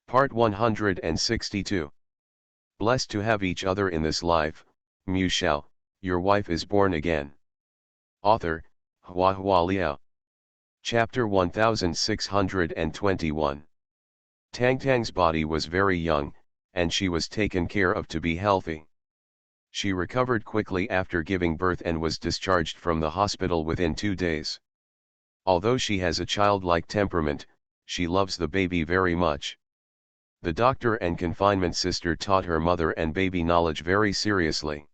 Part 162. Blessed to have each other in this life, Shao, your wife is born again. Author, Hua Liao. Chapter 1621. Tang Tang's body was very young, and she was taken care of to be healthy. She recovered quickly after giving birth and was discharged from the hospital within 2 days. Although she has a childlike temperament, she loves the baby very much. The doctor and confinement sister taught her mother and baby knowledge very seriously.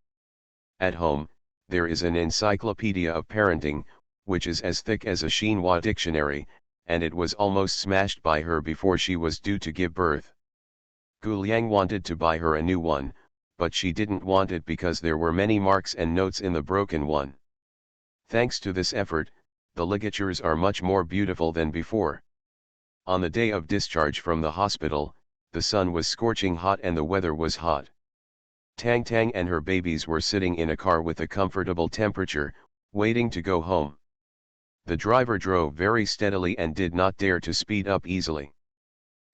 At home, there is an encyclopedia of parenting, which is as thick as a Xinhua dictionary, and it was almost smashed by her before she was due to give birth. Gu Liang wanted to buy her a new one, but she didn't want it because there were many marks and notes in the broken one. Thanks to this effort, the ligatures are much more beautiful than before. On the day of discharge from the hospital, the sun was scorching hot and the weather was hot. Tang Tang and her babies were sitting in a car with a comfortable temperature, waiting to go home. The driver drove very steadily and did not dare to speed up easily.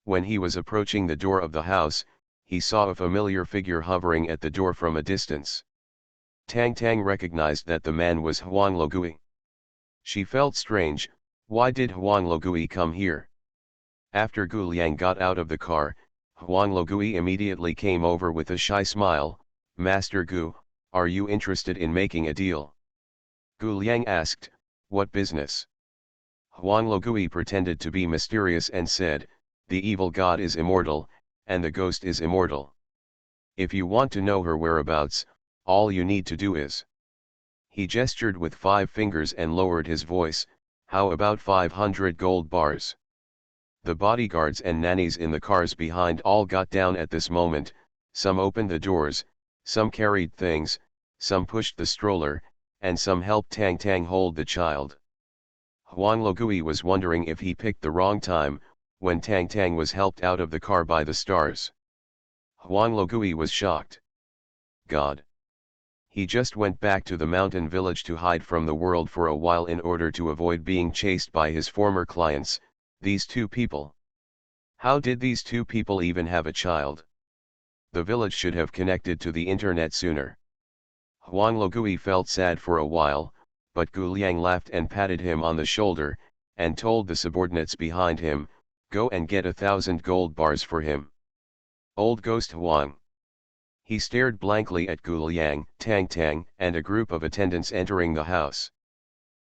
When he was approaching the door of the house, he saw a familiar figure hovering at the door from a distance. Tang Tang recognized that the man was Huang Logui. She felt strange. Why did Huang Logui come here? After Gu Liang got out of the car, Huang Logui immediately came over with a shy smile. Master Gu, are you interested in making a deal? Gu Liang asked, what business? Huang Logui pretended to be mysterious and said, the evil god is immortal, and the ghost is immortal. If you want to know her whereabouts, all you need to do is. He gestured with 5 fingers and lowered his voice, how about 500 gold bars? The bodyguards and nannies in the cars behind all got down at this moment. Some opened the doors, some carried things, some pushed the stroller, and some helped Tang Tang hold the child. Huang Logui was wondering if he picked the wrong time, when Tang Tang was helped out of the car by the stars. Huang Logui was shocked. God! He just went back to the mountain village to hide from the world for a while in order to avoid being chased by his former clients. These 2 people. How did these 2 people even have a child? The village should have connected to the internet sooner. Huang Logui felt sad for a while, but Gu Liang laughed and patted him on the shoulder, and told the subordinates behind him, go and get 1,000 gold bars for him. Old Ghost Huang. He stared blankly at Gu Liang, Tang Tang, and a group of attendants entering the house.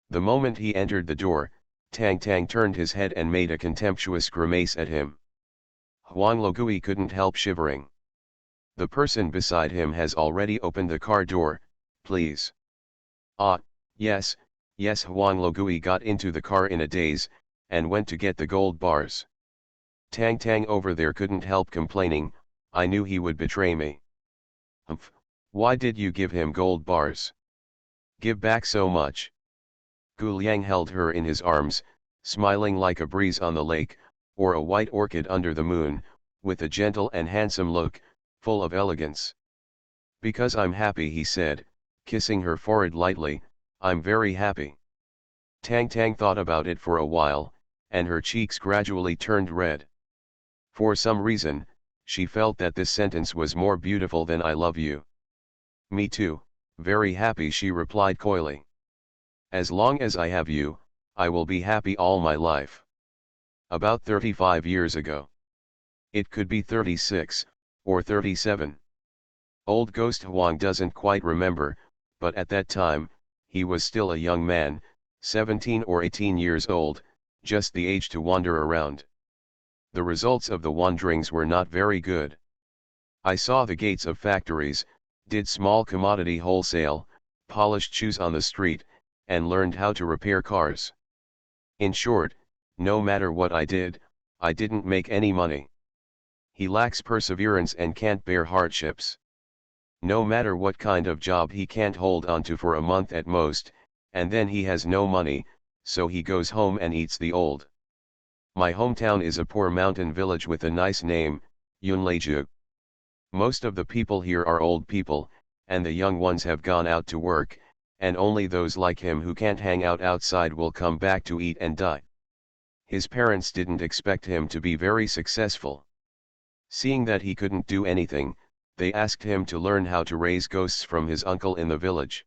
The moment he entered the door, Tang Tang turned his head and made a contemptuous grimace at him. Huang Logui couldn't help shivering. The person beside him has already opened the car door, please. Ah, yes, Huang Logui got into the car in a daze, and went to get the gold bars. Tang Tang over there couldn't help complaining, I knew he would betray me. Humph, why did you give him gold bars? Give back so much. Gu Liang held her in his arms, smiling like a breeze on the lake, or a white orchid under the moon, with a gentle and handsome look, full of elegance. Because I'm happy, he said, kissing her forehead lightly, I'm very happy. Tang Tang thought about it for a while, and her cheeks gradually turned red. For some reason, she felt that this sentence was more beautiful than I love you. Me too, very happy, she replied coyly. As long as I have you, I will be happy all my life. About 35 years ago. It could be 36, or 37. Old Ghost Huang doesn't quite remember, but at that time, he was still a young man, 17 or 18 years old, just the age to wander around. The results of the wanderings were not very good. I saw the gates of factories, did small commodity wholesale, polished shoes on the street, and learned how to repair cars. In short, no matter what I did, I didn't make any money. He lacks perseverance and can't bear hardships. No matter what kind of job he can't hold on to for a month at most, and then he has no money, so he goes home and eats the old. My hometown is a poor mountain village with a nice name, Yunleju. Most of the people here are old people, and the young ones have gone out to work, and only those like him who can't hang out outside will come back to eat and die. His parents didn't expect him to be very successful. Seeing that he couldn't do anything, they asked him to learn how to raise ghosts from his uncle in the village.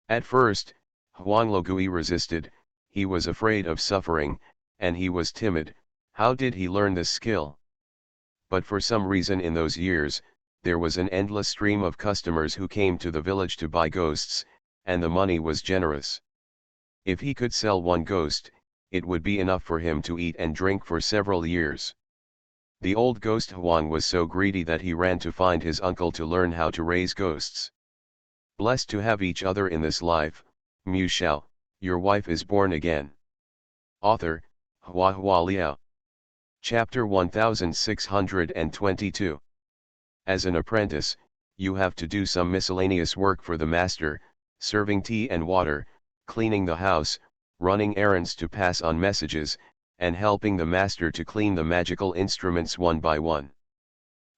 At first, Huang Logui resisted. He was afraid of suffering, and he was timid. How did he learn this skill? But for some reason in those years, there was an endless stream of customers who came to the village to buy ghosts, and the money was generous. If he could sell one ghost, it would be enough for him to eat and drink for several years. The old ghost Huang was so greedy that he ran to find his uncle to learn how to raise ghosts. Blessed to have each other in this life, Mu Shao, your wife is born again. Author, Hua Hua Liao. Chapter 1622. As an apprentice, you have to do some miscellaneous work for the master, serving tea and water, cleaning the house, running errands to pass on messages, and helping the master to clean the magical instruments one by one.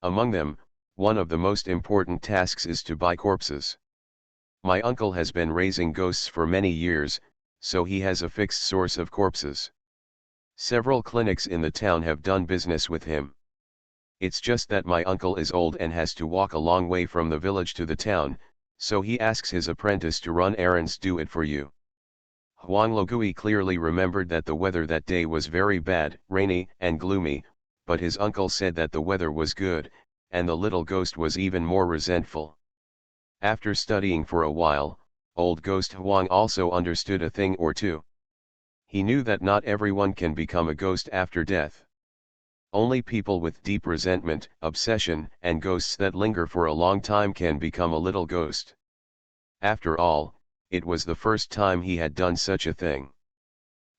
Among them, one of the most important tasks is to buy corpses. My uncle has been raising ghosts for many years, so he has a fixed source of corpses. Several clinics in the town have done business with him. It's just that my uncle is old and has to walk a long way from the village to the town, so he asks his apprentice to run errands. Do it for you. Huang Logui clearly remembered that the weather that day was very bad, rainy and gloomy, but his uncle said that the weather was good, and the little ghost was even more resentful. After studying for a while, old ghost Huang also understood a thing or two. He knew that not everyone can become a ghost after death. Only people with deep resentment, obsession, and ghosts that linger for a long time can become a little ghost. After all, it was the first time he had done such a thing.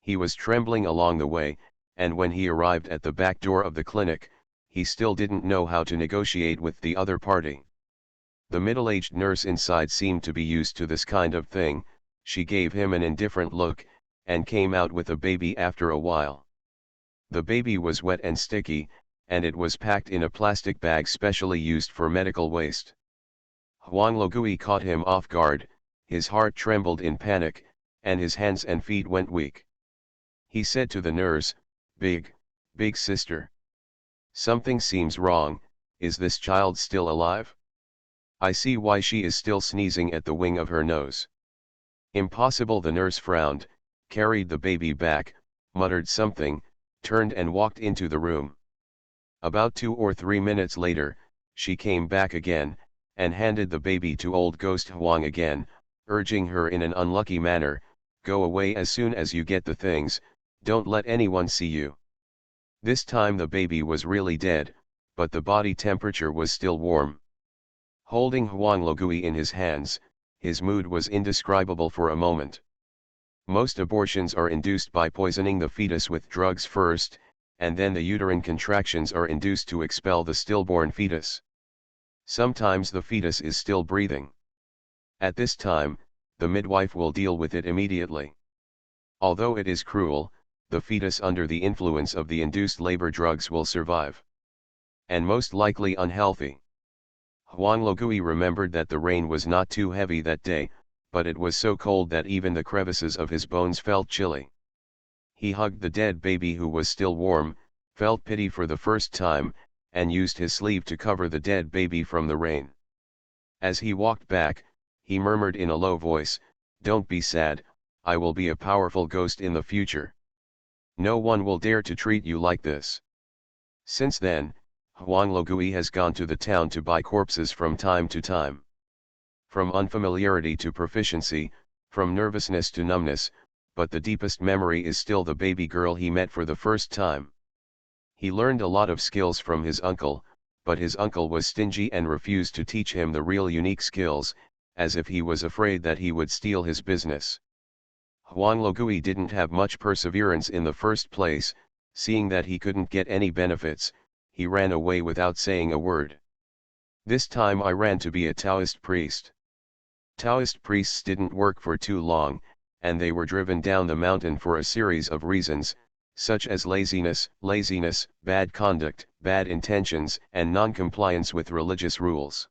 He was trembling along the way, and when he arrived at the back door of the clinic, he still didn't know how to negotiate with the other party. The middle-aged nurse inside seemed to be used to this kind of thing. She gave him an indifferent look, and came out with a baby after a while. The baby was wet and sticky, and it was packed in a plastic bag specially used for medical waste. Huang Logui caught him off guard. His heart trembled in panic, and his hands and feet went weak. He said to the nurse, big sister. Something seems wrong. Is this child still alive? I see why she is still sneezing at the wing of her nose. Impossible. The nurse frowned, carried the baby back, muttered something, turned and walked into the room. About 2 or 3 minutes later, she came back again, and handed the baby to old ghost Huang again, urging her in an unlucky manner, go away as soon as you get the things, don't let anyone see you. This time the baby was really dead, but the body temperature was still warm. Holding Huang Logui in his hands, his mood was indescribable for a moment. Most abortions are induced by poisoning the fetus with drugs first, and then the uterine contractions are induced to expel the stillborn fetus. Sometimes the fetus is still breathing. At this time, the midwife will deal with it immediately. Although it is cruel, the fetus under the influence of the induced labor drugs will survive. And most likely unhealthy. Huang Logui remembered that the rain was not too heavy that day, but it was so cold that even the crevices of his bones felt chilly. He hugged the dead baby who was still warm, felt pity for the first time, and used his sleeve to cover the dead baby from the rain. As he walked back, he murmured in a low voice, don't be sad, I will be a powerful ghost in the future. No one will dare to treat you like this. Since then, Huang Logui has gone to the town to buy corpses from time to time. From unfamiliarity to proficiency, from nervousness to numbness, but the deepest memory is still the baby girl he met for the first time. He learned a lot of skills from his uncle, but his uncle was stingy and refused to teach him the real unique skills, as if he was afraid that he would steal his business. Huang Logui didn't have much perseverance in the first place. Seeing that he couldn't get any benefits, he ran away without saying a word. This time I ran to be a Taoist priest. Taoist priests didn't work for too long, and they were driven down the mountain for a series of reasons, such as laziness, bad conduct, bad intentions, and non-compliance with religious rules.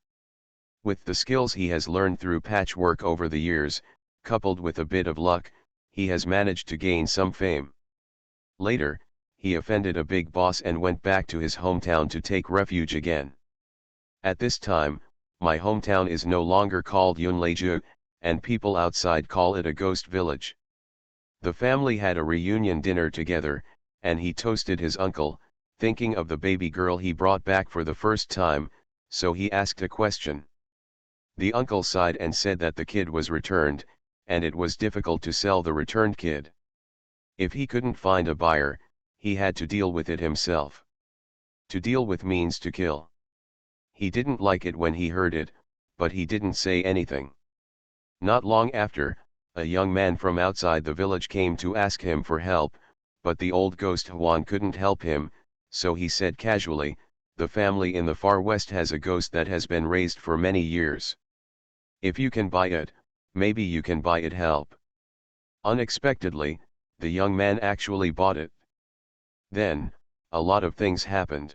With the skills he has learned through patchwork over the years, coupled with a bit of luck, he has managed to gain some fame. Later, he offended a big boss and went back to his hometown to take refuge again. At this time, my hometown is no longer called Yunleju, and people outside call it a ghost village. The family had a reunion dinner together, and he toasted his uncle, thinking of the baby girl he brought back for the first time, so he asked a question. The uncle sighed and said that the kid was returned, and it was difficult to sell the returned kid. If he couldn't find a buyer, he had to deal with it himself. To deal with means to kill. He didn't like it when he heard it, but he didn't say anything. Not long after, a young man from outside the village came to ask him for help, but the old ghost Huan couldn't help him, so he said casually, "The family in the far west has a ghost that has been raised for many years. If you can buy it, maybe you can buy it help." Unexpectedly, the young man actually bought it. Then, a lot of things happened.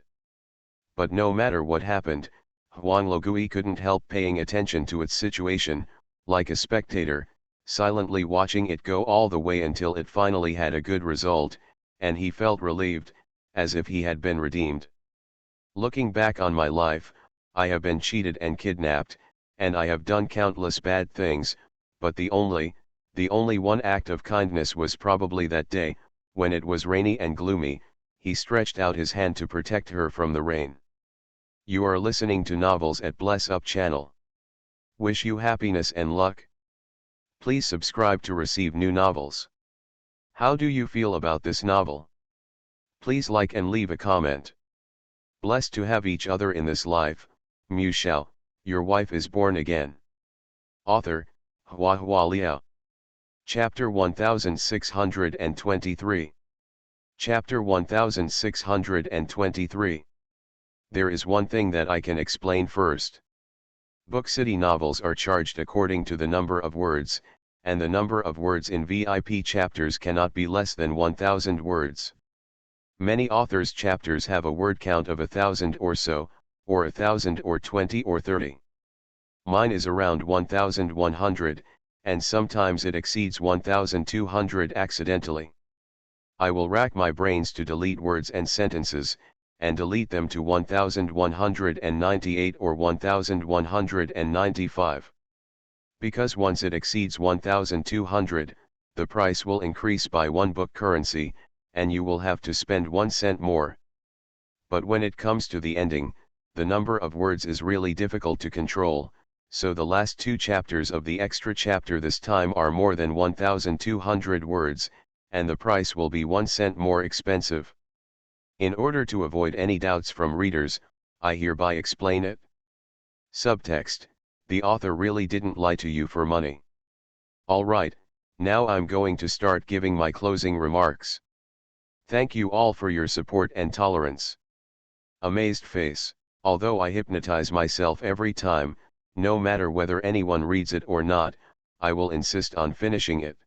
But no matter what happened, Huang Logui couldn't help paying attention to its situation, like a spectator, silently watching it go all the way until it finally had a good result, and he felt relieved, as if he had been redeemed. Looking back on my life, I have been cheated and kidnapped, and I have done countless bad things, but the only one act of kindness was probably that day, when it was rainy and gloomy, he stretched out his hand to protect her from the rain. You are listening to Novels at Bless Up channel. Wish you happiness and luck. Please subscribe to receive new novels. How do you feel about this novel? Please like and leave a comment. Blessed to have each other in this life, Mu Shao, your wife is born again. Author, Hua Hua Liao. Chapter 1623. Chapter 1623. There is one thing that I can explain first. Book City novels are charged according to the number of words, and the number of words in VIP chapters cannot be less than 1,000 words. Many authors' chapters have a word count of 1,000 or so, or 1,000 or 20 or 30. Mine is around 1,100, and sometimes it exceeds 1,200 accidentally. I will rack my brains to delete words and sentences, and delete them to 1,198 or 1,195. Because once it exceeds 1,200, the price will increase by 1 book currency, and you will have to spend 1 cent more. But when it comes to the ending, the number of words is really difficult to control, so the last 2 chapters of the extra chapter this time are more than 1,200 words, and the price will be 1 cent more expensive. In order to avoid any doubts from readers, I hereby explain it. Subtext: the author really didn't lie to you for money. Alright, now I'm going to start giving my closing remarks. Thank you all for your support and tolerance. Amazed face. Although I hypnotize myself every time, no matter whether anyone reads it or not, I will insist on finishing it.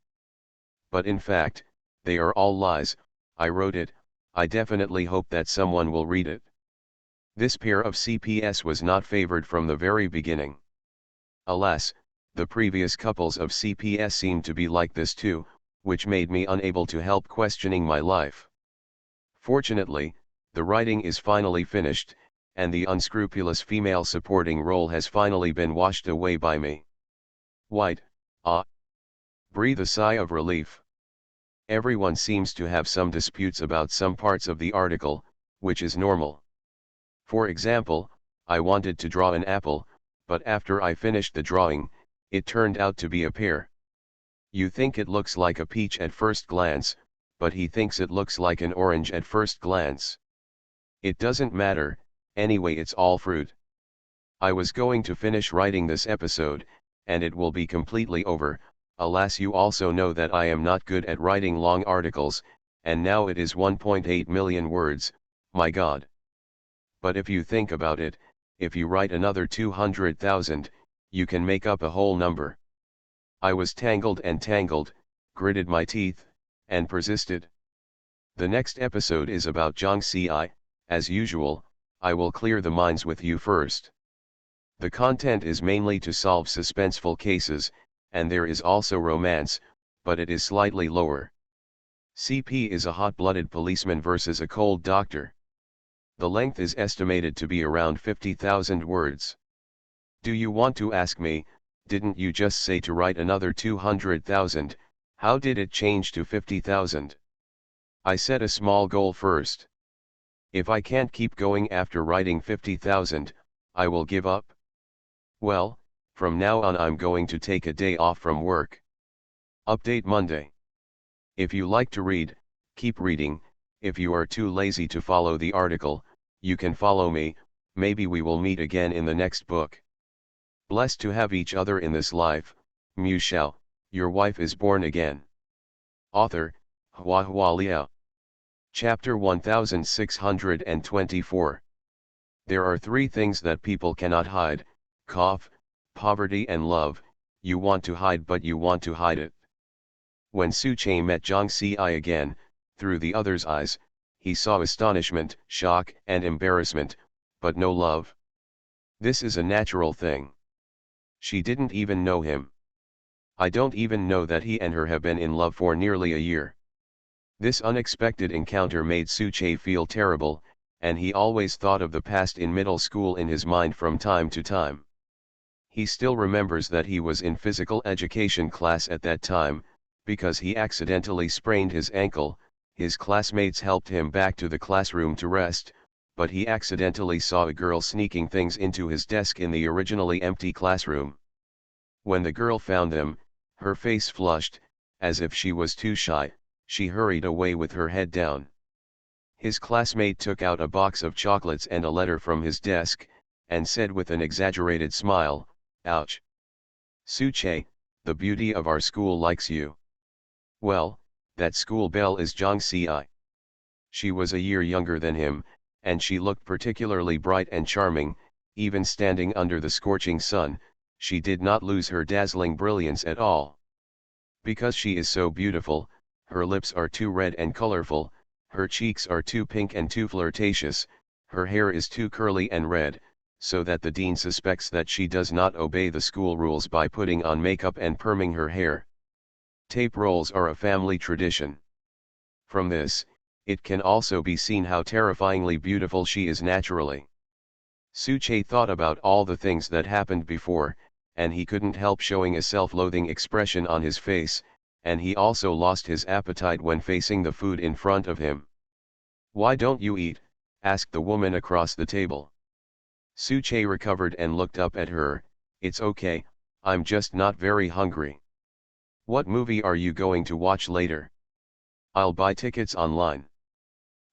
But in fact, they are all lies. I wrote it, I definitely hope that someone will read it. This pair of CPS was not favored from the very beginning. Alas, the previous couples of CPS seemed to be like this too, which made me unable to help questioning my life. Fortunately, the writing is finally finished, and the unscrupulous female supporting role has finally been washed away by me. White, breathe a sigh of relief. Everyone seems to have some disputes about some parts of the article, which is normal. For example, I wanted to draw an apple, but after I finished the drawing, it turned out to be a pear. You think it looks like a peach at first glance, but he thinks it looks like an orange at first glance. It doesn't matter, anyway it's all fruit. I was going to finish writing this episode, and it will be completely over. Alas, you also know that I am not good at writing long articles, and now it is 1.8 million words, my god. But if you think about it, if you write another 200,000, you can make up a whole number. I was tangled and tangled, gritted my teeth, and persisted. The next episode is about Zhang Ci. As usual, I will clear the minds with you first. The content is mainly to solve suspenseful cases, and there is also romance, but it is slightly lower. CP is a hot-blooded policeman versus a cold doctor. The length is estimated to be around 50,000 words. Do you want to ask me, didn't you just say to write another 200,000, how did it change to 50,000? I set a small goal first. If I can't keep going after writing 50,000, I will give up. Well, from now on I'm going to take a day off from work. Update Monday. If you like to read, keep reading. If you are too lazy to follow the article, you can follow me. Maybe we will meet again in the next book. Blessed to have each other in this life, Shao, your wife is born again. Author, Hua Liao. Chapter 1624. There are three things that people cannot hide: cough, poverty and love. You want to hide but you want to hide it. When Su Che met Zhang Xi again, through the other's eyes, he saw astonishment, shock and embarrassment, but no love. This is a natural thing. She didn't even know him. I don't even know that he and her have been in love for nearly a year. This unexpected encounter made Su Che feel terrible, and he always thought of the past in middle school in his mind from time to time. He still remembers that he was in physical education class at that time. Because he accidentally sprained his ankle, his classmates helped him back to the classroom to rest, but he accidentally saw a girl sneaking things into his desk in the originally empty classroom. When the girl found them, her face flushed, as if she was too shy. She hurried away with her head down. His classmate took out a box of chocolates and a letter from his desk, and said with an exaggerated smile, "Ouch. Su Che, the beauty of our school likes you." Well, that school belle is Zhang Xi. She was a year younger than him, and she looked particularly bright and charming. Even standing under the scorching sun, she did not lose her dazzling brilliance at all. Because she is so beautiful, her lips are too red and colorful, her cheeks are too pink and too flirtatious, her hair is too curly and red, so that the dean suspects that she does not obey the school rules by putting on makeup and perming her hair. Tape rolls are a family tradition. From this, it can also be seen how terrifyingly beautiful she is naturally. Su Che thought about all the things that happened before, and he couldn't help showing a self-loathing expression on his face, and he also lost his appetite when facing the food in front of him. "Why don't you eat?" asked the woman across the table. Su Che recovered and looked up at her. "It's okay, I'm just not very hungry." "What movie are you going to watch later?" "I'll buy tickets online."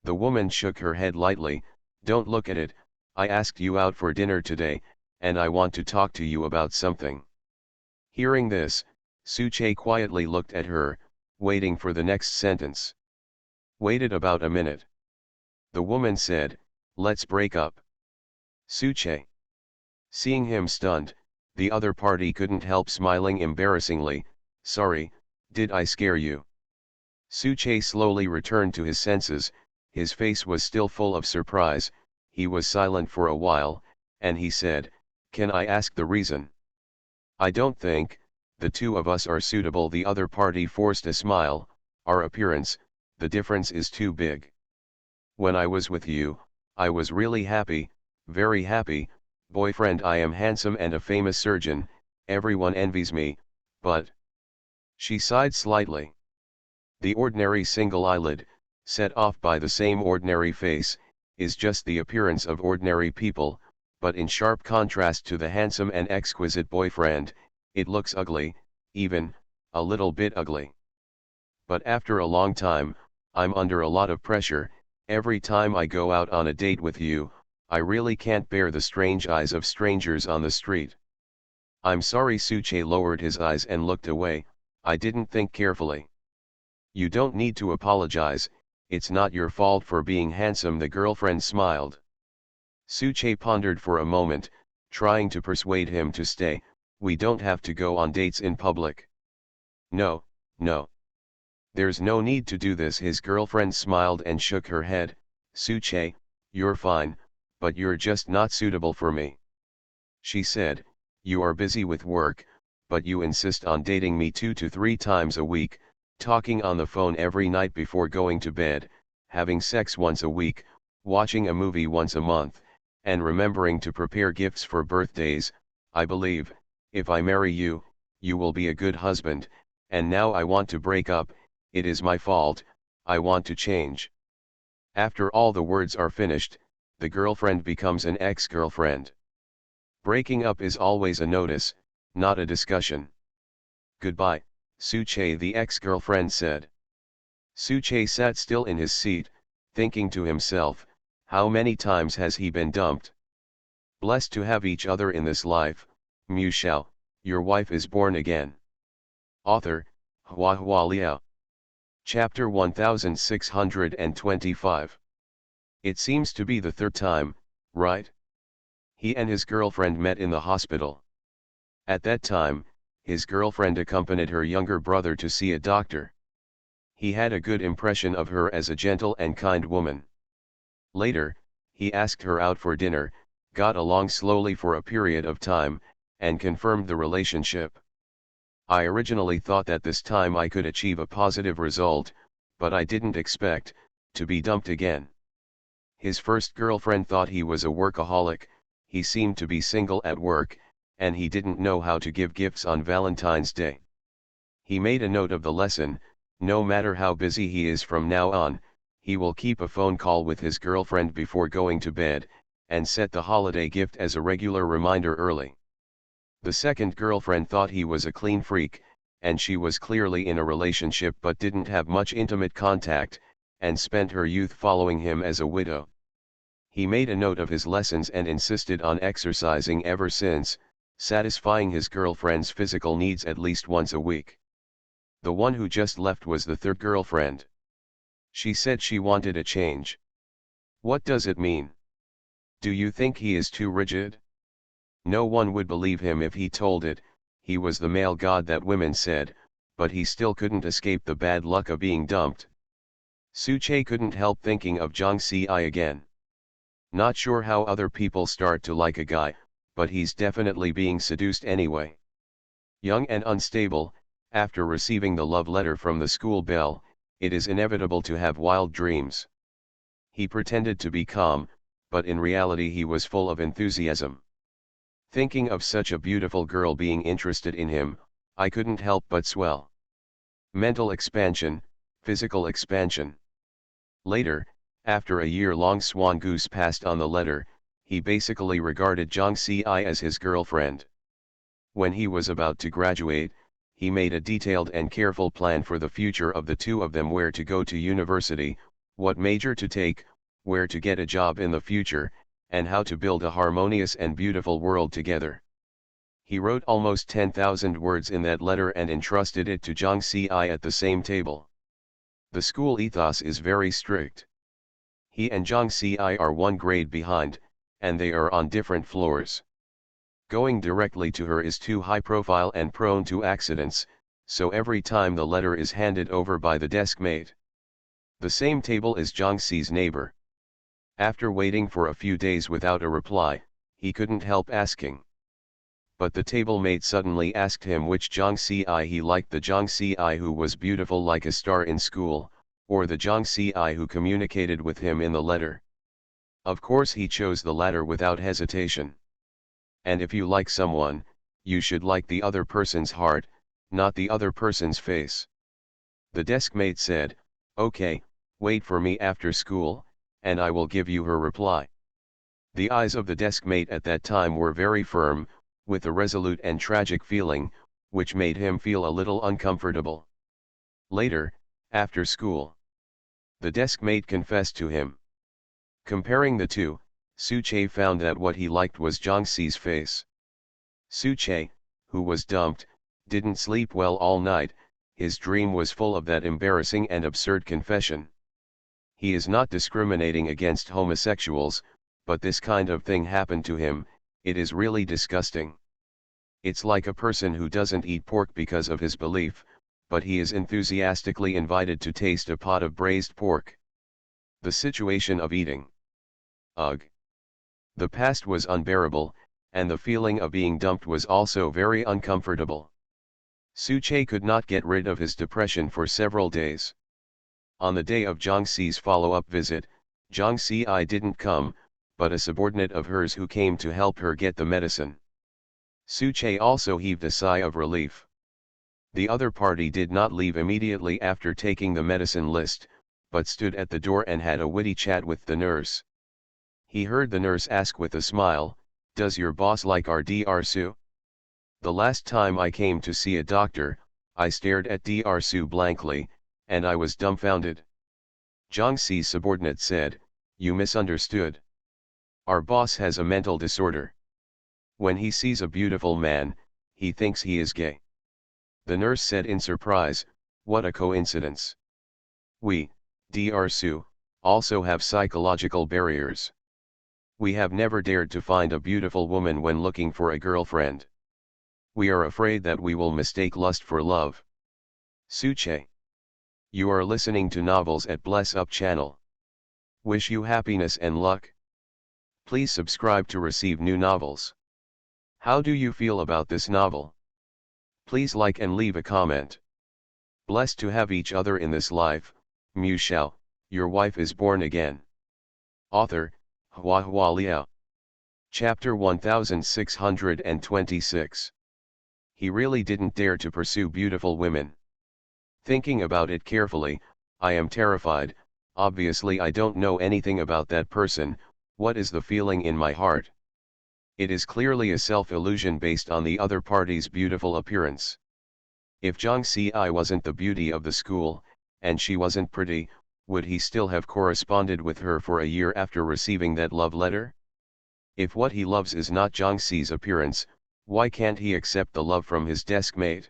The woman shook her head lightly. "Don't look at it, I asked you out for dinner today, and I want to talk to you about something." Hearing this, Su Che quietly looked at her, waiting for the next sentence. Waited about a minute. The woman said, "Let's break up." Su Che. Seeing him stunned, the other party couldn't help smiling embarrassingly. "Sorry, did I scare you?" Su Che slowly returned to his senses. His face was still full of surprise. He was silent for a while, and he said, "Can I ask the reason?" "I don't think the two of us are suitable." The other party forced a smile. "Our appearance, the difference is too big. When I was with you, I was really happy, very happy. Boyfriend, I am handsome and a famous surgeon, everyone envies me, but..." She sighed slightly. The ordinary single eyelid, set off by the same ordinary face, is just the appearance of ordinary people, but in sharp contrast to the handsome and exquisite boyfriend, it looks ugly, even a little bit ugly. But after a long time, I'm under a lot of pressure. Every time I go out on a date with you, I really can't bear the strange eyes of strangers on the street. I'm sorry. Su Che lowered his eyes and looked away. "I didn't think carefully." "You don't need to apologize, it's not your fault for being handsome." The girlfriend smiled. Su Che pondered for a moment, trying to persuade him to stay. "We don't have to go on dates in public." "No, no. There's no need to do this." His girlfriend smiled and shook her head. "Su Che, you're fine, but you're just not suitable for me." She said, "You are busy with work, but you insist on dating me 2 to 3 times a week. talking on the phone every night before going to bed, having sex once a week, watching a movie once a month, and remembering to prepare gifts for birthdays. I believe, if I marry you, you will be a good husband, and now I want to break up. It is my fault, I want to change. After all the words are finished, the girlfriend becomes an ex-girlfriend. Breaking up is always a notice, not a discussion. Goodbye, Suche, the ex-girlfriend said. Suche sat still in his seat, thinking to himself, how many times has he been dumped? Blessed to have each other in this life, Mu Shao, your wife is born again. Author, Hua Hua Liao. Chapter 1625. It seems to be the third time, right? He and his girlfriend met in the hospital. At that time, his girlfriend accompanied her younger brother to see a doctor. He had a good impression of her as a gentle and kind woman. Later, he asked her out for dinner, got along slowly for a period of time, and confirmed the relationship. I originally thought that this time I could achieve a positive result, but I didn't expect to be dumped again. His first girlfriend thought he was a workaholic, he seemed to be single at work, and he didn't know how to give gifts on Valentine's Day. He made a note of the lesson: no matter how busy he is from now on, he will keep a phone call with his girlfriend before going to bed, and set the holiday gift as a regular reminder early. The second girlfriend thought he was a clean freak, and she was clearly in a relationship but didn't have much intimate contact, and spent her youth following him as a widow. He made a note of his lessons and insisted on exercising ever since, satisfying his girlfriend's physical needs at least once a week. The one who just left was the third girlfriend. She said she wanted a change. What does it mean? Do you think he is too rigid? No one would believe him if he told it. He was the male god that women said, but he still couldn't escape the bad luck of being dumped. Suche couldn't help thinking of Zhang Ci again. Not sure how other people start to like a guy, but he's definitely being seduced anyway. Young and unstable, after receiving the love letter from the school bell, it is inevitable to have wild dreams. He pretended to be calm, but in reality he was full of enthusiasm. Thinking of such a beautiful girl being interested in him, I couldn't help but swell. Mental expansion, physical expansion. Later, after a year-long swan goose passed on the letter, he basically regarded Zhang Ci as his girlfriend. When he was about to graduate, he made a detailed and careful plan for the future of the two of them: where to go to university, what major to take, where to get a job in the future, and how to build a harmonious and beautiful world together. He wrote almost 10,000 words in that letter and entrusted it to Zhang Ci at the same table. The school ethos is very strict. He and Zhang Ci are one grade behind, and they are on different floors. Going directly to her is too high profile and prone to accidents, so every time the letter is handed over by the desk mate. The same table is Zhang Ci's neighbor. After waiting for a few days without a reply, he couldn't help asking. But the table mate suddenly asked him which Zhang Ci he liked: the Zhang Ci who was beautiful like a star in school, or the Zhang Ci who communicated with him in the letter. Of course he chose the latter without hesitation. And if you like someone, you should like the other person's heart, not the other person's face. The desk mate said, "Okay, wait for me after school, and I will give you her reply." The eyes of the desk mate at that time were very firm, with a resolute and tragic feeling, which made him feel a little uncomfortable. Later, after school, the desk mate confessed to him. Comparing the two, Suche found that what he liked was Zhang Ci's face. Suche, who was dumped, didn't sleep well all night. His dream was full of that embarrassing and absurd confession. He is not discriminating against homosexuals, but this kind of thing happened to him. It is really disgusting. It's like a person who doesn't eat pork because of his belief, but he is enthusiastically invited to taste a pot of braised pork. The situation of eating. Ugh. The past was unbearable, and the feeling of being dumped was also very uncomfortable. Suche could not get rid of his depression for several days. On the day of Jiang Xi's follow-up visit, Jiang Xi didn't come, but a subordinate of hers who came to help her get the medicine. Suche also heaved a sigh of relief. The other party did not leave immediately after taking the medicine list, but stood at the door and had a witty chat with the nurse. He heard the nurse ask with a smile, "Does your boss like our Dr. Su? The last time I came to see a doctor, I stared at Dr. Su blankly, and I was dumbfounded." Jiang Xi's subordinate said, "You misunderstood. Our boss has a mental disorder. When he sees a beautiful man, he thinks he is gay." The nurse said in surprise, "What a coincidence. We, Dr. Su, also have psychological barriers. We have never dared to find a beautiful woman when looking for a girlfriend. We are afraid that we will mistake lust for love." Suche. You are listening to Novels at Bless Up channel. Wish you happiness and luck. Please subscribe to receive new novels. How do you feel about this novel? Please like and leave a comment. Blessed to have each other in this life, Mu Shao, your wife is born again. Author, Hua Hua Liao. Chapter 1626. He really didn't dare to pursue beautiful women. Thinking about it carefully, I am terrified. Obviously I don't know anything about that person. What is the feeling in my heart? It is clearly a self-illusion based on the other party's beautiful appearance. If Jiang Xi wasn't the beauty of the school, and she wasn't pretty, would he still have corresponded with her for a year after receiving that love letter? If what he loves is not Jiang Xi's appearance, why can't he accept the love from his desk mate?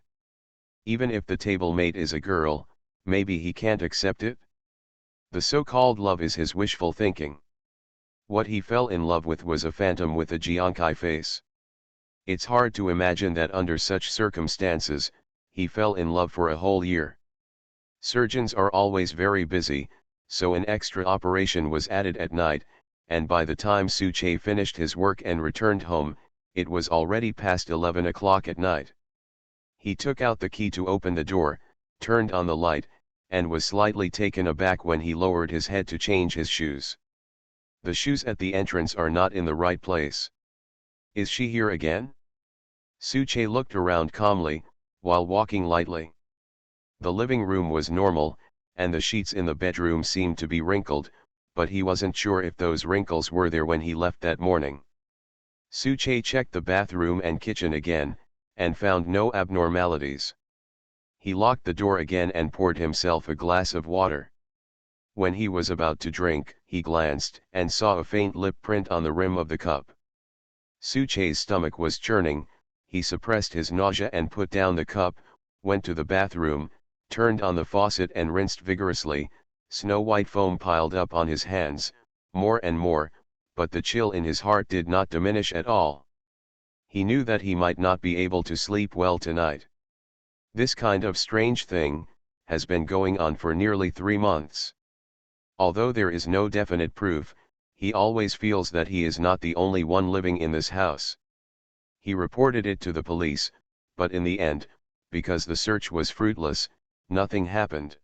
Even if the table mate is a girl, maybe he can't accept it? The so-called love is his wishful thinking. What he fell in love with was a phantom with a Jiangkai face. It's hard to imagine that under such circumstances, he fell in love for a whole year. Surgeons are always very busy, so an extra operation was added at night, and by the time Suche finished his work and returned home, it was already past 11 o'clock at night. He took out the key to open the door, turned on the light, and was slightly taken aback when he lowered his head to change his shoes. The shoes at the entrance are not in the right place. Is she here again? Suche looked around calmly, while walking lightly. The living room was normal, and the sheets in the bedroom seemed to be wrinkled, but he wasn't sure if those wrinkles were there when he left that morning. Suche checked the bathroom and kitchen again, and found no abnormalities. He locked the door again and poured himself a glass of water. When he was about to drink, he glanced and saw a faint lip print on the rim of the cup. Suche's stomach was churning. He suppressed his nausea and put down the cup, went to the bathroom, turned on the faucet and rinsed vigorously. Snow-white foam piled up on his hands, more and more, but the chill in his heart did not diminish at all. He knew that he might not be able to sleep well tonight. This kind of strange thing has been going on for nearly 3 months. Although there is no definite proof, he always feels that he is not the only one living in this house. He reported it to the police, but in the end, because the search was fruitless, nothing happened.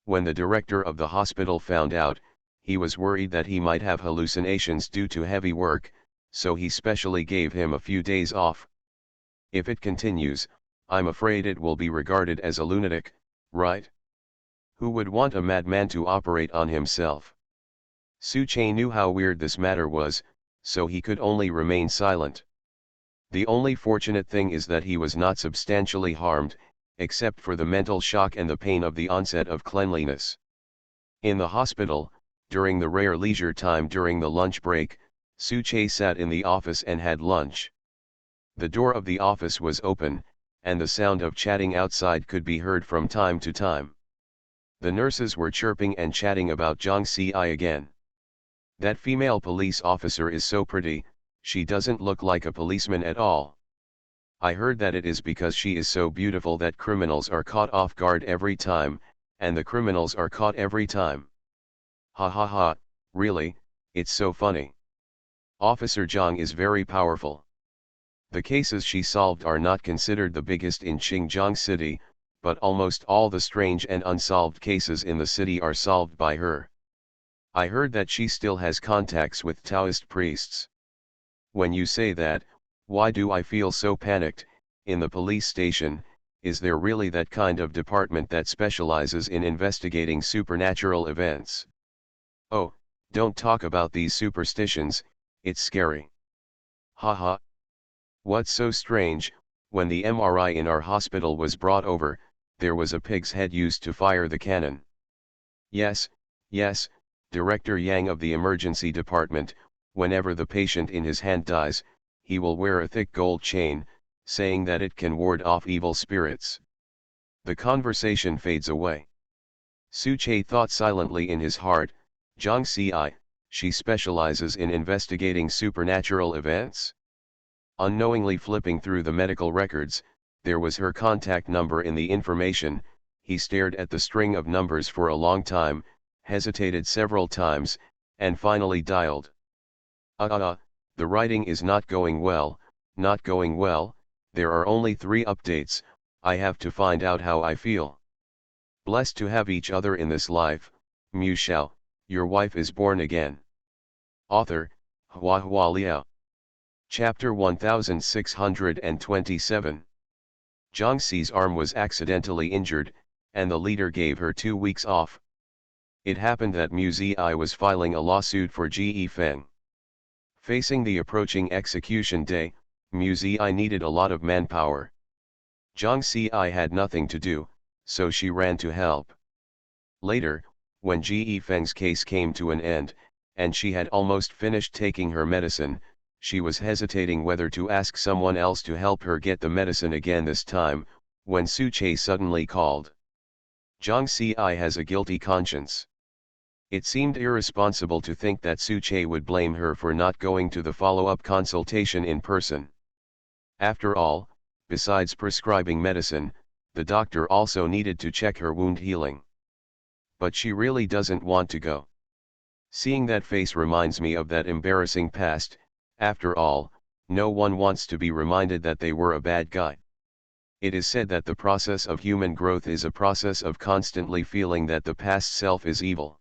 When the director of the hospital found out, he was worried that he might have hallucinations due to heavy work, so he specially gave him a few days off. If it continues, I'm afraid it will be regarded as a lunatic, right? Who would want a madman to operate on himself? Suche knew how weird this matter was, so he could only remain silent. The only fortunate thing is that he was not substantially harmed, except for the mental shock and the pain of the onset of cleanliness. In the hospital, during the rare leisure time during the lunch break, Suche sat in the office and had lunch. The door of the office was open, and the sound of chatting outside could be heard from time to time. The nurses were chirping and chatting about Jiang Xi again. That female police officer is so pretty, she doesn't look like a policeman at all. I heard that it is because she is so beautiful that criminals are caught off guard every time, and the criminals are caught every time. Ha ha ha, really, it's so funny. Officer Zhang is very powerful. The cases she solved are not considered the biggest in Xinjiang City, but almost all the strange and unsolved cases in the city are solved by her. I heard that she still has contacts with Taoist priests. When you say that, why do I feel so panicked? In the police station, is there really that kind of department that specializes in investigating supernatural events? Oh, don't talk about these superstitions, it's scary. Haha. What's so strange? When the MRI in our hospital was brought over, there was a pig's head used to fire the cannon. Yes, yes, Director Yang of the emergency department, whenever the patient in his hand dies, he will wear a thick gold chain, saying that it can ward off evil spirits. The conversation fades away. Su Che thought silently in his heart, Zhang Xi, she specializes in investigating supernatural events? Unknowingly flipping through the medical records, there was her contact number in the information. He stared at the string of numbers for a long time, hesitated several times, and finally dialed. The writing is not going well, not going well, there are only 3 updates, I have to find out how I feel. Blessed to have each other in this life, Mu Shao, your wife is born again. Author, Hua Hua Liao. Chapter 1627. Zhang Xi's arm was accidentally injured, and the leader gave her 2 weeks off. It happened that Mu Zi was filing a lawsuit for Ge Feng. Facing the approaching execution day, Mu Zi needed a lot of manpower. Zhang Xi had nothing to do, so she ran to help. Later, when Ge Feng's case came to an end, and she had almost finished taking her medicine, she was hesitating whether to ask someone else to help her get the medicine again this time, when Su Che suddenly called. Zhang Xi has a guilty conscience. It seemed irresponsible to think that Su Che would blame her for not going to the follow-up consultation in person. After all, besides prescribing medicine, the doctor also needed to check her wound healing. But she really doesn't want to go. Seeing that face reminds me of that embarrassing past. After all, no one wants to be reminded that they were a bad guy. It is said that the process of human growth is a process of constantly feeling that the past self is evil.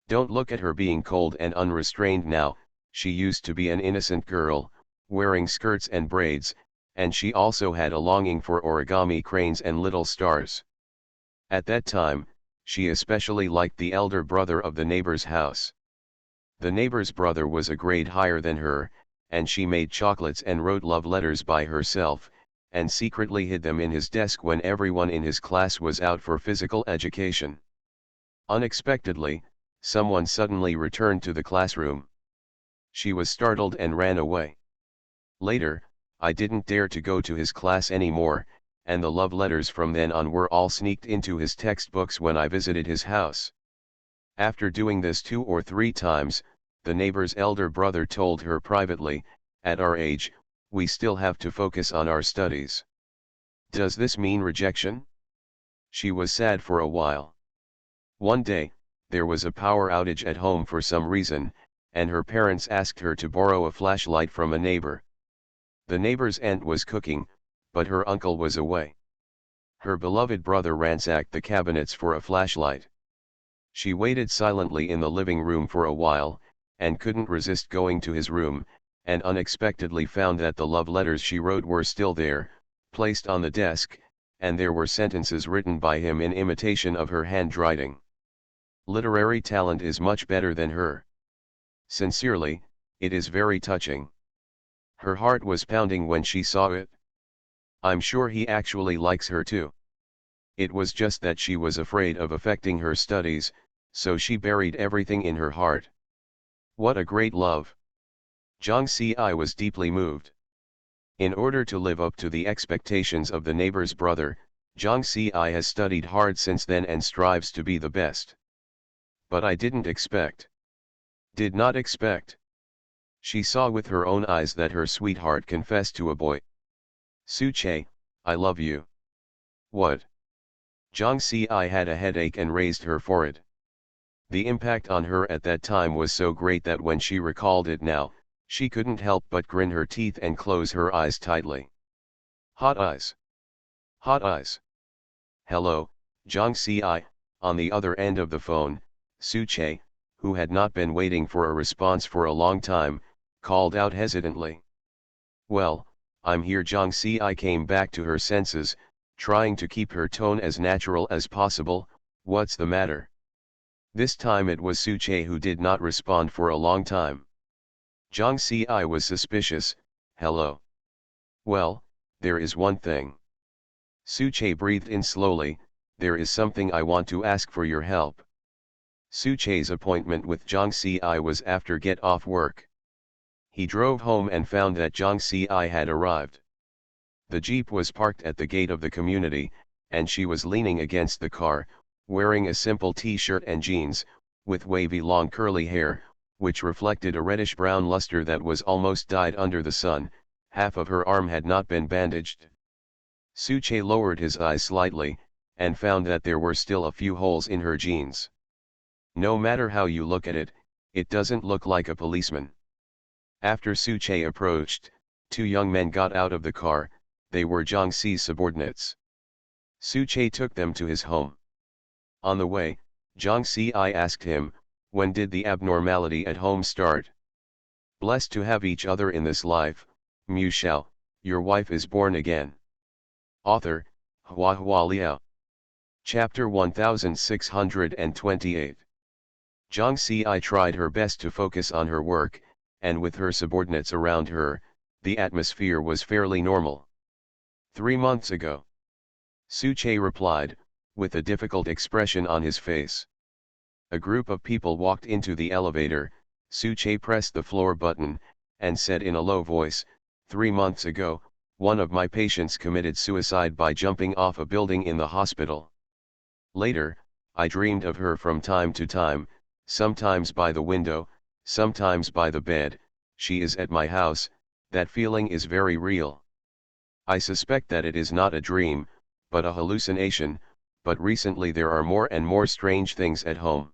Don't look at her being cold and unrestrained now. She used to be an innocent girl, wearing skirts and braids, and she also had a longing for origami cranes and little stars. At that time, she especially liked the elder brother of the neighbor's house. The neighbor's brother was a grade higher than her, and she made chocolates and wrote love letters by herself, and secretly hid them in his desk when everyone in his class was out for physical education. Unexpectedly, someone suddenly returned to the classroom. She was startled and ran away. Later, I didn't dare to go to his class anymore, and the love letters from then on were all sneaked into his textbooks when I visited his house. After doing this 2 or 3 times, the neighbor's elder brother told her privately, at our age, we still have to focus on our studies. Does this mean rejection? She was sad for a while. One day, there was a power outage at home for some reason, and her parents asked her to borrow a flashlight from a neighbor. The neighbor's aunt was cooking, but her uncle was away. Her beloved brother ransacked the cabinets for a flashlight. She waited silently in the living room for a while, and couldn't resist going to his room, and unexpectedly found that the love letters she wrote were still there, placed on the desk, and there were sentences written by him in imitation of her handwriting. Literary talent is much better than her. Sincerely, it is very touching. Her heart was pounding when she saw it. I'm sure he actually likes her too. It was just that she was afraid of affecting her studies, so she buried everything in her heart. What a great love! Zhang Xi was deeply moved. In order to live up to the expectations of the neighbor's brother, Zhang Xi has studied hard since then and strives to be the best. But I did not expect. She saw with her own eyes that her sweetheart confessed to a boy. Su Che, I love you. What? Zhang Xi had a headache and raised her forehead. The impact on her at that time was so great that when she recalled it now, She couldn't help but grin her teeth and close her eyes tightly. Hot eyes. Hot eyes. Hello, Jiang Si. On the other end of the phone, Suche, who had not been waiting for a response for a long time, called out hesitantly. Well, I'm here. Jiang Si came back to her senses, trying to keep her tone as natural as possible. What's the matter? This time it was Suche who did not respond for a long time. Jiang Si was suspicious. Hello. Well, there is one thing. Suche breathed in slowly. There is something I want to ask for your help. Suche's appointment with Jiang Si was after get off work. He drove home and found that Jiang Si had arrived. The jeep was parked at the gate of the community, and she was leaning against the car, wearing a simple t-shirt and jeans, with wavy long curly hair, which reflected a reddish-brown luster that was almost dyed under the sun. Half of her arm had not been bandaged. Suche lowered his eyes slightly, and found that there were still a few holes in her jeans. No matter how you look at it, it doesn't look like a policeman. After Suche approached, two young men got out of the car. They were Jiang Si's subordinates. Suche took them to his home. On the way, Jiang Si asked him, when did the abnormality at home start? Blessed to have each other in this life, Mu Shao, your wife is born again. Author, Hua Hua Liao. Chapter 1628. Jiang Si tried her best to focus on her work, and with her subordinates around her, the atmosphere was fairly normal. 3 months ago. Suche replied, with a difficult expression on his face. A group of people walked into the elevator. Suche pressed the floor button, and said in a low voice, 3 months ago, one of my patients committed suicide by jumping off a building in the hospital. Later, I dreamed of her from time to time, sometimes by the window, sometimes by the bed. She is at my house. That feeling is very real. I suspect that it is not a dream, but a hallucination, but recently there are more and more strange things at home.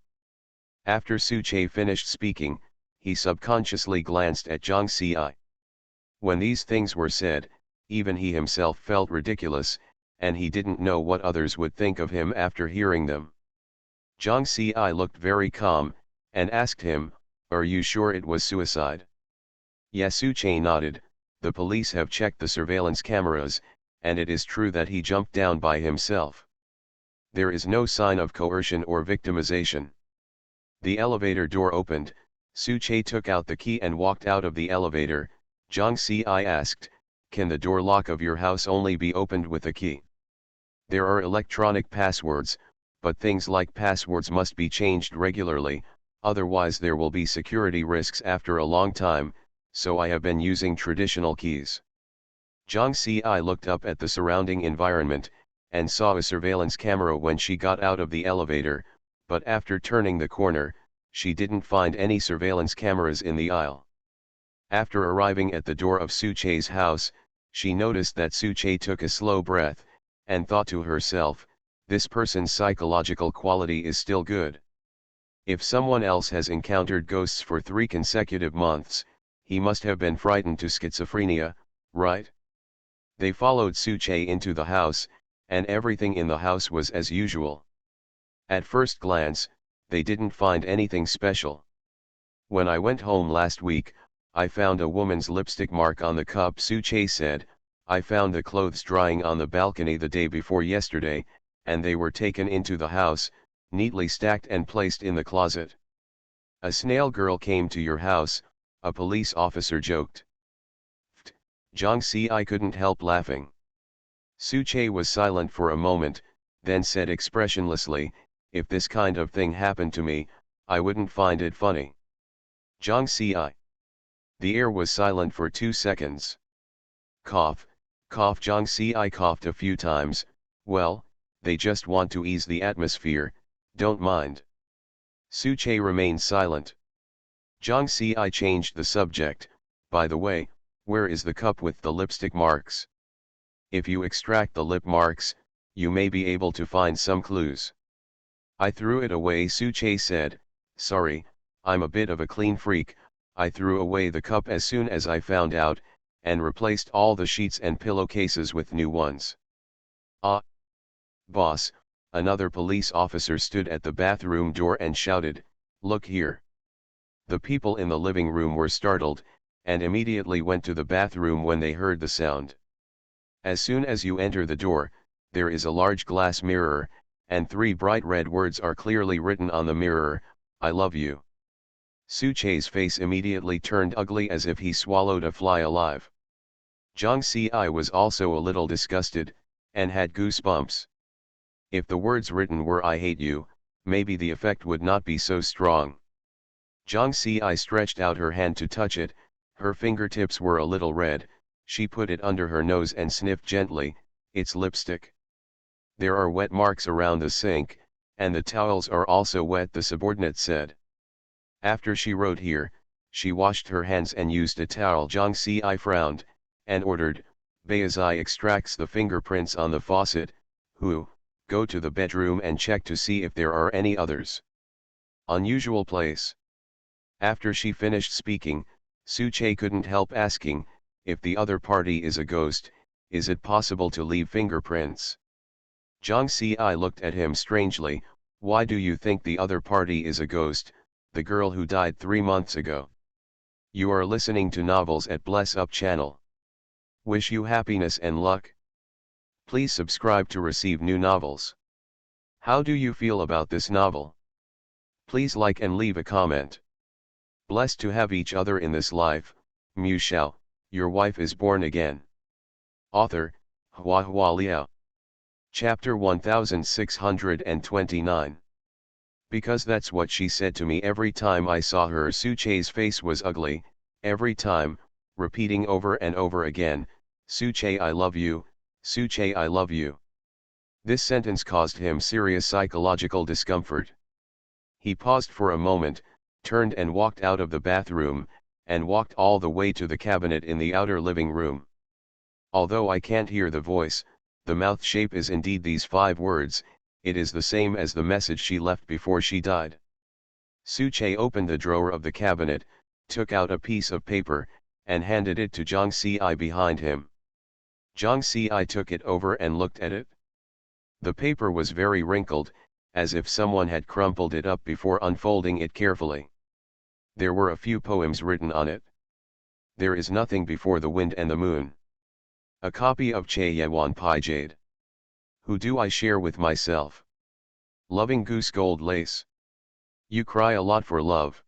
After Suche finished speaking, he subconsciously glanced at Jiang Si. When these things were said, even he himself felt ridiculous, and he didn't know what others would think of him after hearing them. Jiang Si looked very calm, and asked him, are you sure it was suicide? Yes. Suche nodded. The police have checked the surveillance cameras, and it is true that he jumped down by himself. There is no sign of coercion or victimization. The elevator door opened. Suche took out the key and walked out of the elevator. Jiang Si asked, can the door lock of your house only be opened with a key? There are electronic passwords, but things like passwords must be changed regularly, otherwise there will be security risks after a long time, so I have been using traditional keys. Jiang Si looked up at the surrounding environment, and saw a surveillance camera when she got out of the elevator, but after turning the corner, she didn't find any surveillance cameras in the aisle. After arriving at the door of Suche's house, she noticed that Suche took a slow breath, and thought to herself, this person's psychological quality is still good. If someone else has encountered ghosts for 3 consecutive months, he must have been frightened to schizophrenia, right? They followed Suche into the house, and everything in the house was as usual. At first glance, they didn't find anything special. When I went home last week, I found a woman's lipstick mark on the cup. Suche said, I found the clothes drying on the balcony the day before yesterday, and they were taken into the house, neatly stacked and placed in the closet. A snail girl came to your house, a police officer joked. Jiang Si couldn't help laughing. Suche was silent for a moment, then said expressionlessly, if this kind of thing happened to me, I wouldn't find it funny. Jiang Si. The air was silent for 2 seconds. Cough, cough. Jiang Si coughed a few times. Well, they just want to ease the atmosphere, don't mind. Suche remained silent. Jiang Si changed the subject. By the way, where is the cup with the lipstick marks? If you extract the lip marks, you may be able to find some clues. I threw it away. Suche said, sorry, I'm a bit of a clean freak, I threw away the cup as soon as I found out, and replaced all the sheets and pillowcases with new ones. Ah! Boss, another police officer stood at the bathroom door and shouted, "Look here." The people in the living room were startled, and immediately went to the bathroom when they heard the sound. As soon as you enter the door, there is a large glass mirror, and 3 bright red words are clearly written on the mirror, "I love you." Suche's face immediately turned ugly as if he swallowed a fly alive. Jiang Ci was also a little disgusted, and had goosebumps. If the words written were "I hate you," maybe the effect would not be so strong. Jiang Ci stretched out her hand to touch it, her fingertips were a little red, she put it under her nose and sniffed gently, "It's lipstick." "There are wet marks around the sink, and the towels are also wet," the subordinate said. After she wrote "here," she washed her hands and used a towel. Jiang Ci frowned, and ordered, "Baizai extracts the fingerprints on the faucet, who, go to the bedroom and check to see if there are any others. Unusual place." After she finished speaking, Suche couldn't help asking, "If the other party is a ghost, is it possible to leave fingerprints?" Jiang Ci looked at him strangely. "Why do you think the other party is a ghost, the girl who died 3 months ago?" You are listening to Novels at Bless Up channel. Wish you happiness and luck. Please subscribe to receive new novels. How do you feel about this novel? Please like and leave a comment. Blessed to have each other in this life. Mu Shao, your wife is born again. Author, Hua Hua Liao. Chapter 1629. Because that's what she said to me every time I saw her. Suche's face was ugly, every time, repeating over and over again, "Suche, I love you, Suche, I love you." This sentence caused him serious psychological discomfort. He paused for a moment, turned and walked out of the bathroom, and walked all the way to the cabinet in the outer living room. Although I can't hear the voice, the mouth shape is indeed these 5 words, it is the same as the message she left before she died. Suche opened the drawer of the cabinet, took out a piece of paper, and handed it to Jiang Ci behind him. Jiang Ci took it over and looked at it. The paper was very wrinkled, as if someone had crumpled it up before unfolding it carefully. There were a few poems written on it. There is nothing before the wind and the moon. A copy of Che Yawan Pai Jade. Who do I share with myself? Loving goose gold lace. You cry a lot for love.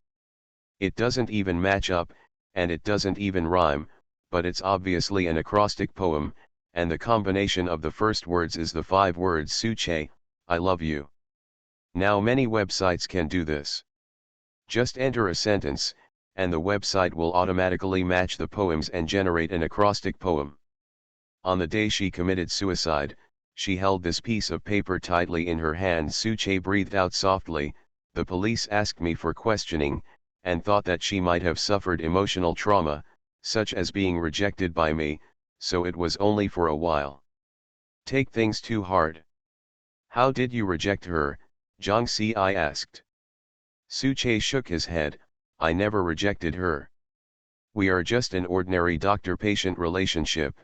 It doesn't even match up, and it doesn't even rhyme, but it's obviously an acrostic poem, and the combination of the first words is the 5 words Suche, I love you. Now many websites can do this. Just enter a sentence, and the website will automatically match the poems and generate an acrostic poem. On the day she committed suicide, she held this piece of paper tightly in her hand. Suche breathed out softly. The police asked me for questioning, and thought that she might have suffered emotional trauma, such as being rejected by me, so it was only for a while. Take things too hard. How did you reject her? Jiang Ci asked. Suche shook his head. I never rejected her. We are just an ordinary doctor-patient relationship,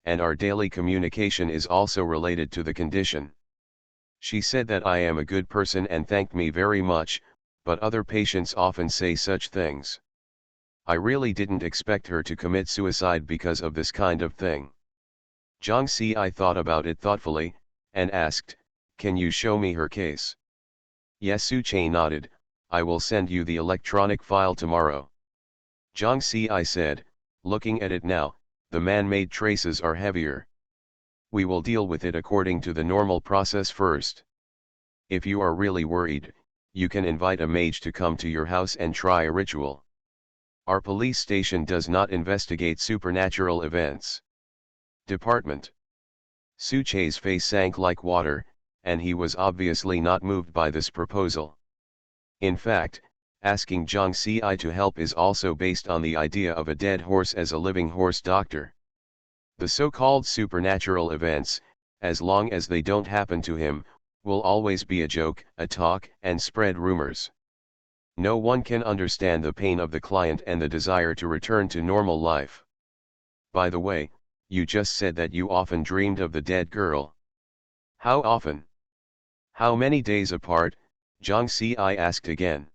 and our daily communication is also related to the condition. She said that I am a good person and thanked me very much, but other patients often say such things. I really didn't expect her to commit suicide because of this kind of thing. Jiang Ci thought about it thoughtfully, and asked, can you show me her case? Yes, Suche nodded. I will send you the electronic file tomorrow. Jiang Ci said, looking at it now, the man-made traces are heavier. We will deal with it according to the normal process first. If you are really worried, you can invite a mage to come to your house and try a ritual. Our police station does not investigate supernatural events. Department. Suche's face sank like water, and he was obviously not moved by this proposal. In fact, asking Jiang Ci to help is also based on the idea of a dead horse as a living horse doctor. The so-called supernatural events, as long as they don't happen to him, will always be a joke, a talk, and spread rumors. No one can understand the pain of the client and the desire to return to normal life. By the way, you just said that you often dreamed of the dead girl. How often? How many days apart? Jiang Si asked again.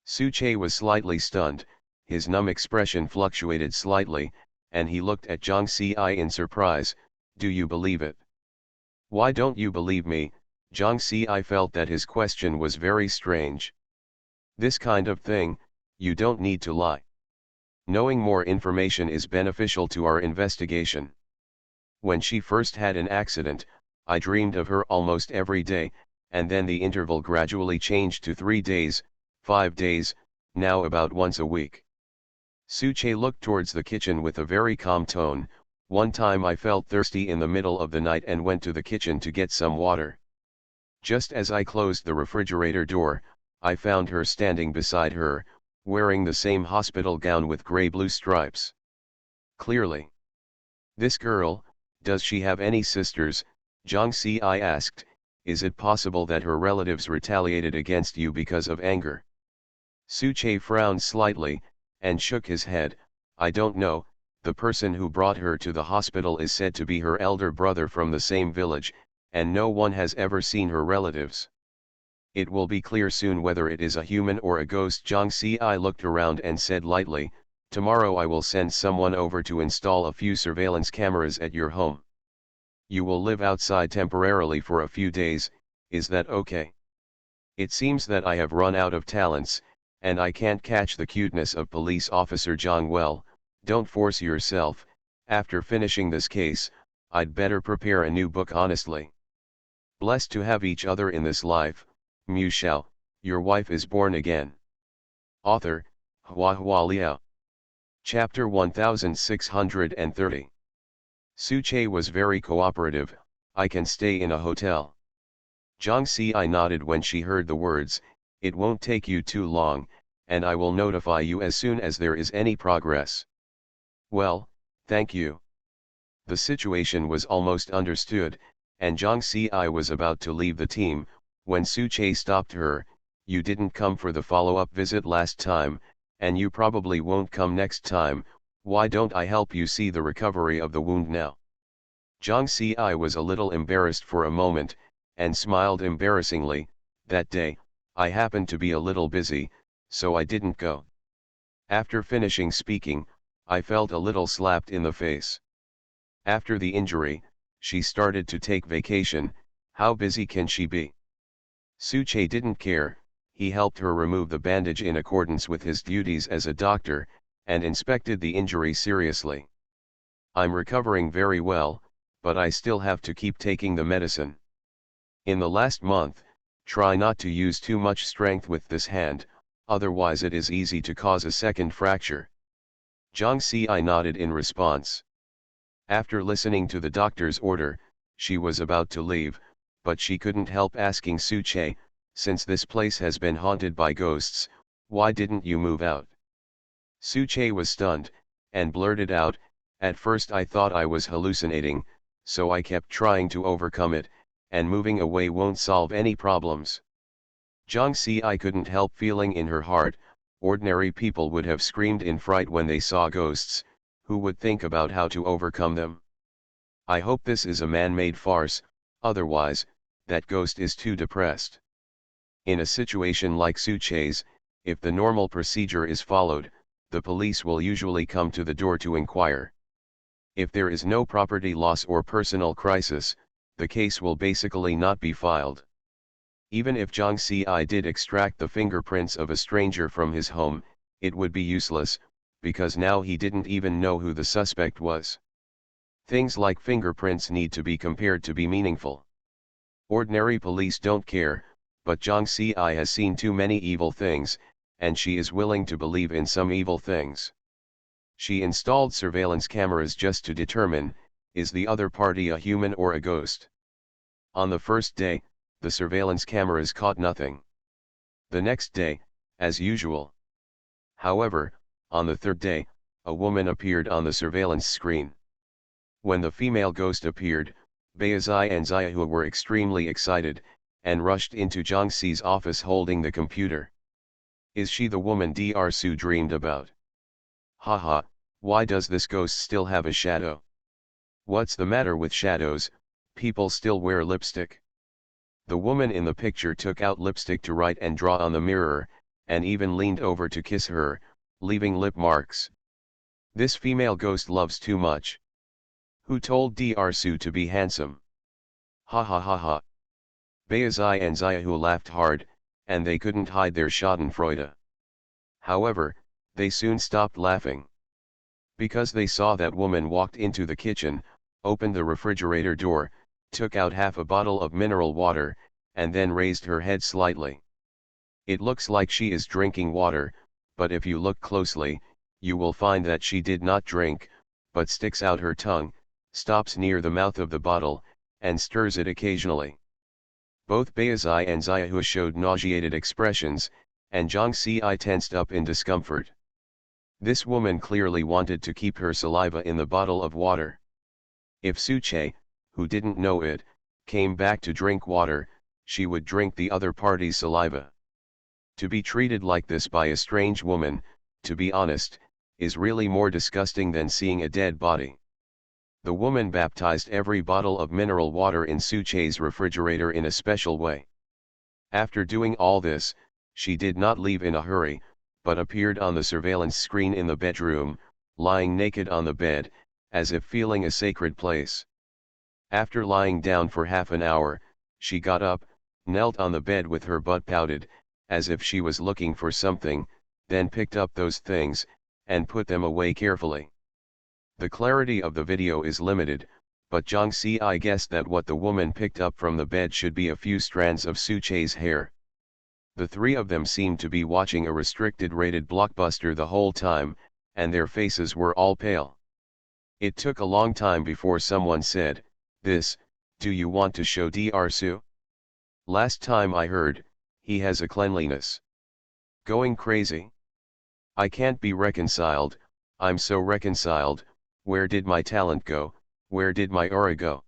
Suche was slightly stunned, his numb expression fluctuated slightly, and he looked at Jiang Si in surprise. Do you believe it? Why don't you believe me? Jiang Si felt that his question was very strange. This kind of thing, you don't need to lie. Knowing more information is beneficial to our investigation. When she first had an accident, I dreamed of her almost every day, and then the interval gradually changed to 3 days, 5 days, now about once a week. Suche looked towards the kitchen with a very calm tone. One time I felt thirsty in the middle of the night and went to the kitchen to get some water. Just as I closed the refrigerator door, I found her standing beside her, wearing the same hospital gown with gray-blue stripes. Clearly. This girl, does she have any sisters? Jiang Si asked. Is it possible that her relatives retaliated against you because of anger? Suche frowned slightly, and shook his head. I don't know, the person who brought her to the hospital is said to be her elder brother from the same village, and no one has ever seen her relatives. It will be clear soon whether it is a human or a ghost. Jiang Si looked around and said lightly, tomorrow I will send someone over to install a few surveillance cameras at your home. You will live outside temporarily for a few days, is that okay? It seems that I have run out of talents, and I can't catch the cuteness of Police Officer Zhang. Well, don't force yourself. After finishing this case, I'd better prepare a new book honestly. Blessed to have each other in this life. Mu Shao, your wife is born again. Author, Hua Hua Liao. Chapter 1630. Suche was very cooperative. I can stay in a hotel. Jiang Si nodded when she heard the words. It won't take you too long, and I will notify you as soon as there is any progress. Well, thank you. The situation was almost understood, and Jiang Si was about to leave the team, when Suche stopped her. You didn't come for the follow-up visit last time, and you probably won't come next time. Why don't I help you see the recovery of the wound now? Jiang Si was a little embarrassed for a moment, and smiled embarrassingly. That day, I happened to be a little busy, so I didn't go. After finishing speaking, I felt a little slapped in the face. After the injury, she started to take vacation. How busy can she be? Suche didn't care. He helped her remove the bandage in accordance with his duties as a doctor, and inspected the injury seriously. I'm recovering very well, but I still have to keep taking the medicine. In the last month, try not to use too much strength with this hand, otherwise it is easy to cause a second fracture. Jiang Si nodded in response. After listening to the doctor's order, she was about to leave, but she couldn't help asking Suche, since this place has been haunted by ghosts, why didn't you move out? Suche was stunned, and blurted out, at first I thought I was hallucinating, so I kept trying to overcome it, and moving away won't solve any problems. Jiang Si couldn't help feeling in her heart, ordinary people would have screamed in fright when they saw ghosts, who would think about how to overcome them. I hope this is a man-made farce, otherwise, that ghost is too depressed. In a situation like Suche's, if the normal procedure is followed, the police will usually come to the door to inquire. If there is no property loss or personal crisis, the case will basically not be filed. Even if Jiang Si did extract the fingerprints of a stranger from his home, it would be useless, because now he didn't even know who the suspect was. Things like fingerprints need to be compared to be meaningful. Ordinary police don't care, but Jiang Si has seen too many evil things, and she is willing to believe in some evil things. She installed surveillance cameras just to determine, is the other party a human or a ghost? On the first day, the surveillance cameras caught nothing. The next day, as usual. However, on the third day, a woman appeared on the surveillance screen. When the female ghost appeared, Baizai and Xiahua were extremely excited, and rushed into Jiang Si's office holding the computer. Is she the woman Dr. Su dreamed about? Haha, why does this ghost still have a shadow? What's the matter with shadows? People still wear lipstick. The woman in the picture took out lipstick to write and draw on the mirror, and even leaned over to kiss her, leaving lip marks. This female ghost loves too much. Who told Dr. Su to be handsome? Ha ha ha ha. Baezai and Xiaohu laughed hard, and they couldn't hide their schadenfreude. However, they soon stopped laughing. Because they saw that woman walked into the kitchen, opened the refrigerator door, took out half a bottle of mineral water, and then raised her head slightly. It looks like she is drinking water, but if you look closely, you will find that she did not drink, but sticks out her tongue, stops near the mouth of the bottle, and stirs it occasionally. Both Baezai and Xiaohu showed nauseated expressions, and Zhang Xi tensed up in discomfort. This woman clearly wanted to keep her saliva in the bottle of water. If Su Che, who didn't know it, came back to drink water, she would drink the other party's saliva. To be treated like this by a strange woman, to be honest, is really more disgusting than seeing a dead body. The woman baptized every bottle of mineral water in Su Che's refrigerator in a special way. After doing all this, she did not leave in a hurry, but appeared on the surveillance screen in the bedroom, lying naked on the bed, as if feeling a sacred place. After lying down for half an hour, she got up, knelt on the bed with her butt pouted, as if she was looking for something, then picked up those things, and put them away carefully. The clarity of the video is limited, but Zhang Xi guessed that what the woman picked up from the bed should be a few strands of Su Che's hair. The three of them seemed to be watching a restricted rated blockbuster the whole time, and their faces were all pale. It took a long time before someone said, do you want to show Dr. Su? Last time I heard, he has a cleanliness. Going crazy? I can't be reconciled, I'm so reconciled. Where did my talent go, where did my aura go?